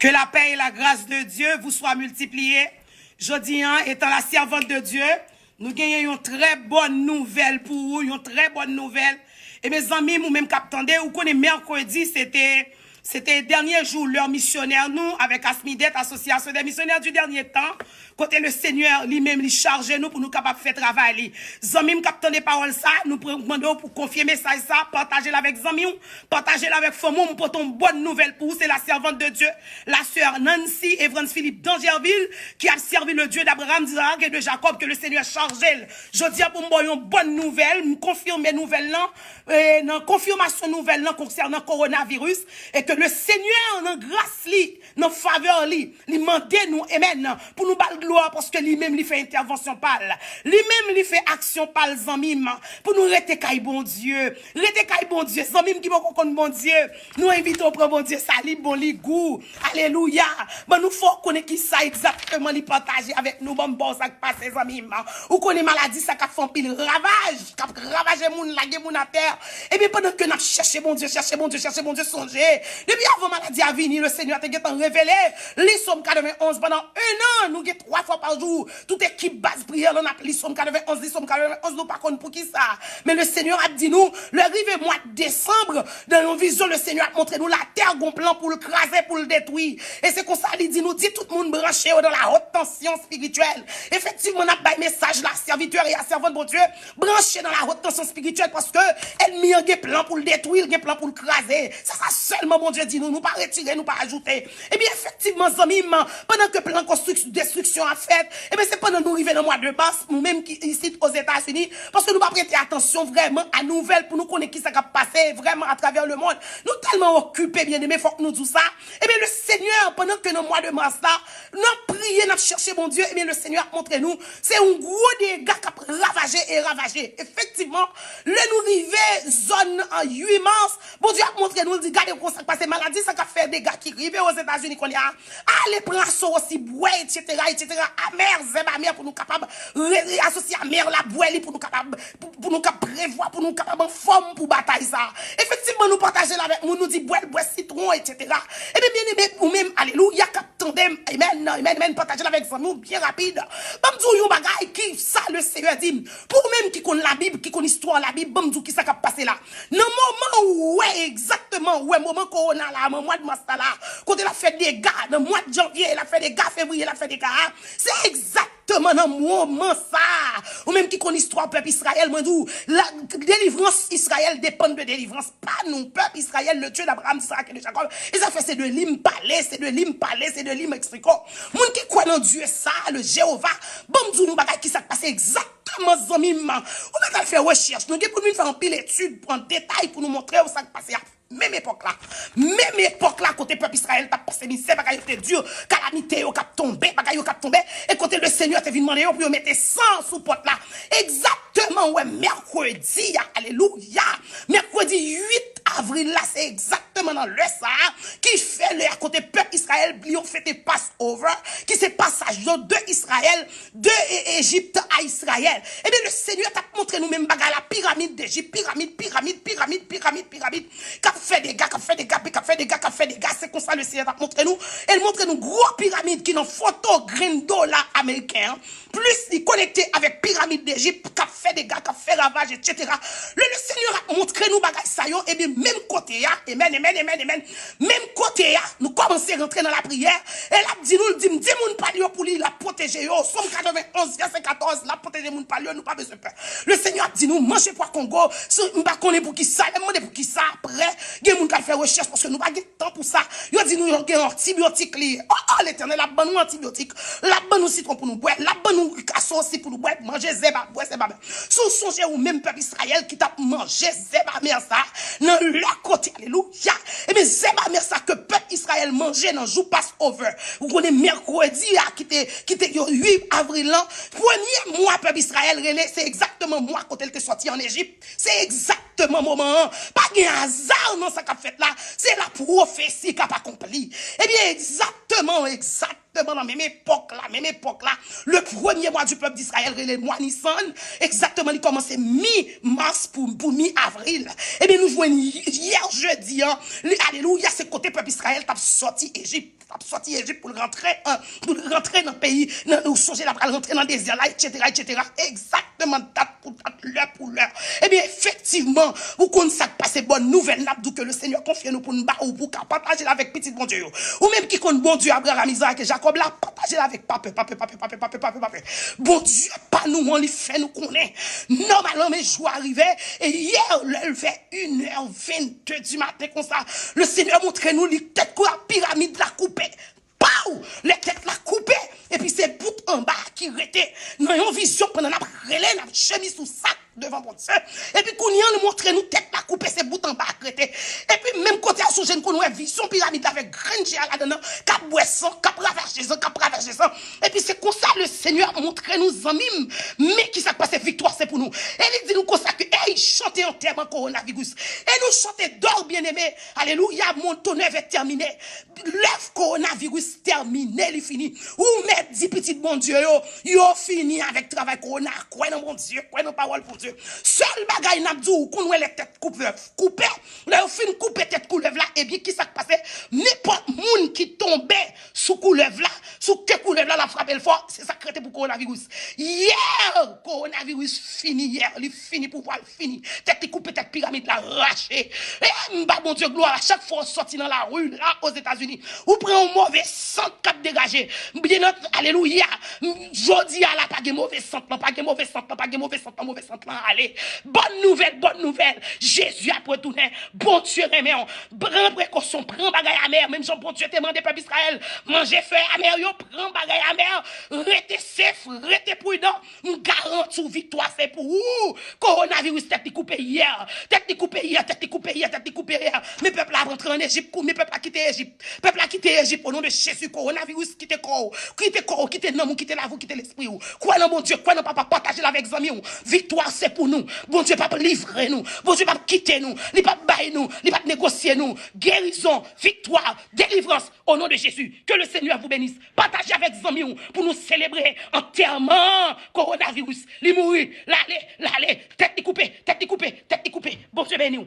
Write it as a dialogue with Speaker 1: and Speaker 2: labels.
Speaker 1: Que la paix et la grâce de Dieu vous soient multipliées. Jodi, étant la servante de Dieu, nous gagnons une très bonne nouvelle pour vous, une très bonne nouvelle. Et mes amis, vous même qu'attendez, vous connaissez mercredi, c'était dernier jour, leur missionnaire, nous, avec Asmidet, Association des missionnaires du dernier temps, côté le Seigneur lui-même, lui charge nous pour nous capables de faire travail. Zamim, captant des paroles ça, nous demandons pour confirmer ça et ça, partagez-la avec Zamim, partagez-la avec Fomou, pour une bonne nouvelle pour vous, c'est la servante de Dieu, la sœur Nancy Evans Philippe d'Angerville, qui a servi le Dieu d'Abraham, d'Isaac et de Jacob, que le Seigneur charge elle. Je dis pour moi une bonne nouvelle, me confirmer nouvelle là, une confirmation nouvelle là concernant coronavirus, et que le Seigneur, dans grâce li, dans faveur li mande nous, amen, pour nous battre gloire, parce que lui-même, lui fait intervention pâle. Lui-même, lui fait action pâle, zamim, pour nous rester caille bon Dieu. Rester caille bon Dieu. Zamim qui va connaître bon Dieu. Nous invitons pour bon Dieu, ça li bon li goût. Alléluia. Ben, nous faut connaître qui ça exactement, li partager avec nous, bon ça qui passe, zamim. Ou connaît maladie, ça qui fait un pile ravage, qui ravage moun, la moun à terre. Et bien, pendant que nous cherchons bon Dieu, songez. Depuis avant maladie à venir, le Seigneur t'a révélé. Les sommes 91 pendant un an, nous avons 3 fois par jour. Toute équipe base prière, on a les sommes 91, les sommes 91, nous par contre pour qui ça. Mais le Seigneur a dit nous, le rive mois de décembre, dans nos visions, le Seigneur a montré nous la terre gon plan pour le craser, pour le détruire. Et c'est comme ça, il dit nous, dit tout le monde branché dans la haute tension spirituelle. Effectivement, on a pas message la serviteur et la servante de Dieu, branché dans la haute tension spirituelle parce que elle mis un plan pour le détruire, un plan pour le craser. Ça seulement, mon Dieu dit nous pas retirer, nous pas ajouter. Et bien, effectivement, zamim, pendant que plan destruction a fait, et bien, c'est pendant nous arriver dans le mois de mars, nous-mêmes ici aux États-Unis, parce que nous pas prêter attention vraiment à nouvelles pour nous connaître qui ça va passer vraiment à travers le monde. Nous tellement occupés, bien aimés, faut que nous disons ça. Et bien, le Seigneur, pendant que dans le mois de mars là, nous prions, nous cherchons mon Dieu, et bien, le Seigneur a montré nous, c'est un gros dégât qui a ravagé. Effectivement, le nous arriver zone en 8 mars, bon Dieu a montré nous, il dit, regardez comment ça passe, maladie, ça a fait des gars qui arrivent aux États-Unis qu'on y a. Allez, prendre aussi, boire, etc. Amer, zéba, mère, pour nous capables, associer à mère, la boire, pour nous capables, pour nous capables prévoir, pour nous capables en forme pour bataille ça. Effectivement, nous partager avec nous, nous dit boire, citron, etc. Et bien, bien aimé, ou même, alléluia, tandem, amen, partager avec nous, bien rapide. Bamdou, yon bagay, qui ça, le Seigneur dit, pour même qui connaît la Bible, qui connaît l'histoire, la Bible, bamdou, qui ça qui a passé là. Dans le moment où, ouais, exactement, ouais, moment corona là, mois de mars là, quand elle a fait des gars, dans le mois de janvier, elle a fait des gars, février, elle a fait des gars, c'est exactement dans le moment ça, ou même qui connaît l'histoire, peuple Israël, moi, d'où, la délivrance Israël dépend de délivrance, pas nous, peuple Israël, le Dieu d'Abraham, d'Isaac et de Jacob, et ça fait, c'est de l'hymne parler, c'est de l'hymne expliquer. Moun qui croit dans Dieu ça, le Jéhovah, bon, nous bagay qui s'est passé exactement zamim. On a fait recherche, nous avons pour faire un pile étude, pour un détail pour nous montrer où ça passé. Même époque là, côté peuple Israël, t'as passé misère, bagay était dur, calamité, au cap tombé, et côté le Seigneur t'es venu demander pour mettre 100 sous porte là. Exactement, ouais, mercredi, alléluia, mercredi 8 avril là, c'est exactement dans le ça, qui fait le côté peuple Israël, ils ont fait des Passover, qui c'est passage de Israël, de Égypte à Israël. Et bien le Seigneur t'a montré nous même bagay la pyramide d'Égypte, pyramide, qu'a fait des gars, c'est comme ça le Seigneur t'a montré nous. Elle montre nous gros pyramide qui dans photo green dollar américain, plus il connecté avec pyramide d'Égypte, qu'a fait des gars, qu'a fait ravage, etc. Le Seigneur a montré nous bagay ça yo, et bien même côté ya, amen, même côté ya, nous commençons à rentrer dans la prière, et là dit moun pa yo pour lui la protéger yo, Somme 91 verset 14, la protéger moun pa yo, nous pas besoin peur. Le Seigneur a dit nous manger pour Congo, m'pa connait pour qui ça, demande pour qui ça après, gen moun ka faire recherche parce que nous pas de temps pour ça. Yo dit nous yon gen antibiotique li. Oh l'Éternel la ban nous antibiotique, la ban nous citron pour nous boire, la ban nous casson aussi pour nous boire, manger zeba, boire zeba. Sous songez ou même peuple Israël qui t'a mangé zeba mer ça dans leur côté, alléluia. Et bien zeba mer ça que peuple Israël mangeait dans jour Passover. Vous connaissez mercredi qui était 8 avril là, premier mois peuple Israël relais, c'est exactement moi quand elle était sorti en Égypte. C'est exactement moment. Pas de hasard dans ce qu'a fait là, c'est la prophétie qu'a accompli. Eh bien exactement Dans la même époque là, le premier mois du peuple d'Israël, le mois Nissan, exactement, il commençait mi-mars pour mi-avril. Eh bien, nous voyons hier jeudi, hein, alléluia, c'est côté peuple d'Israël, t'as sorti Égypte pour rentrer dans le pays, nous songer la rentrer dans le désert là, etc. Exactement, date l'heure pour l'heure. Eh bien, effectivement, vous connaissez ça passe bonne nouvelle, n'a que le Seigneur confie nous pour nous battre ou pour partager avec petit bon Dieu. Ou même qui compte bon Dieu, Abraham, Isaac et Jacob là, partager avec papa. Bon Dieu, pas nous, on les fait nous connaître. Normalement, mes jours arrivaient, et hier, il fait 1h22 du matin comme ça, le Seigneur montre nous les têtes que la pyramide la coupée. Pau! Les têtes la coupée. Et puis c'est bout en bas qui rétait. Dans une vision pendant la relais, la chemise sous sac devant mon Dieu. Et puis qu'on y a montre nous tête la coupée, c'est bout en bas qui rétait. Et puis même côté à sous-jeune qu'on a vision pyramide avec graine à là-dedans, cap boisson, cap ravager ça. Et puis c'est comme ça le Seigneur montre nous amis, mais qui s'est passé victoire c'est pour nous. Et il dit nous comme ça que hey, chantez en terme coronavirus. Et nous chantez d'or bien-aimé. Alléluia, mon tonnerre est terminé. L'œuvre coronavirus terminé, il finit. Ou mettre dit petit bon Dieu yo fini avec travail corona. Quoi non bon Dieu, quoi non parole pour Dieu. Seul bagay n'a dit qu'on les têtes coupées. Là fin couper tête couleuvre là et bien qui ça passé n'importe monde qui tombait sous couleuvre là, sous que couleuvre là la frappe le fort, c'est ça créé pour coronavirus. Hier coronavirus fini hier, il fini pour voir fini. Tête coupée tête pyramide là arraché. Et bon Dieu gloire à chaque fois sorti dans la rue là aux États-Unis. Ou prend un mauvais sang cap dégagé. Bien notre alléluia. Jodi à la pas de mauvais sang, allez. Bonne nouvelle. Jésus a retourné. Bon Dieu remet on. Prends précaution, prends bagaille amer, même si bon Dieu te demandé peuple Israël, manger fait amer yo, prends bagaille amer, restez safe, restez prudent, garantis victoire c'est pour vous. Coronavirus tête coupé hier. Mais peuple a rentré en Égypte, mais peuple a quitté Égypte au nom de Jésus. Coronavirus quitte corps, quitte nom, quitte la vous, quitte l'esprit. Quoi non mon Dieu, quoi non papa partager avec amis. Victoire c'est pour nous. Bon Dieu pas livrer nous. Bon Dieu pas quitter nous, il pas bailler nous, il pas négocier nous. Guérison, victoire, délivrance au nom de Jésus. Que le Seigneur vous bénisse. Partagez avec amis pour nous célébrer entièrement coronavirus. Li mourir, l'aller, tête coupée. Bon Dieu béni.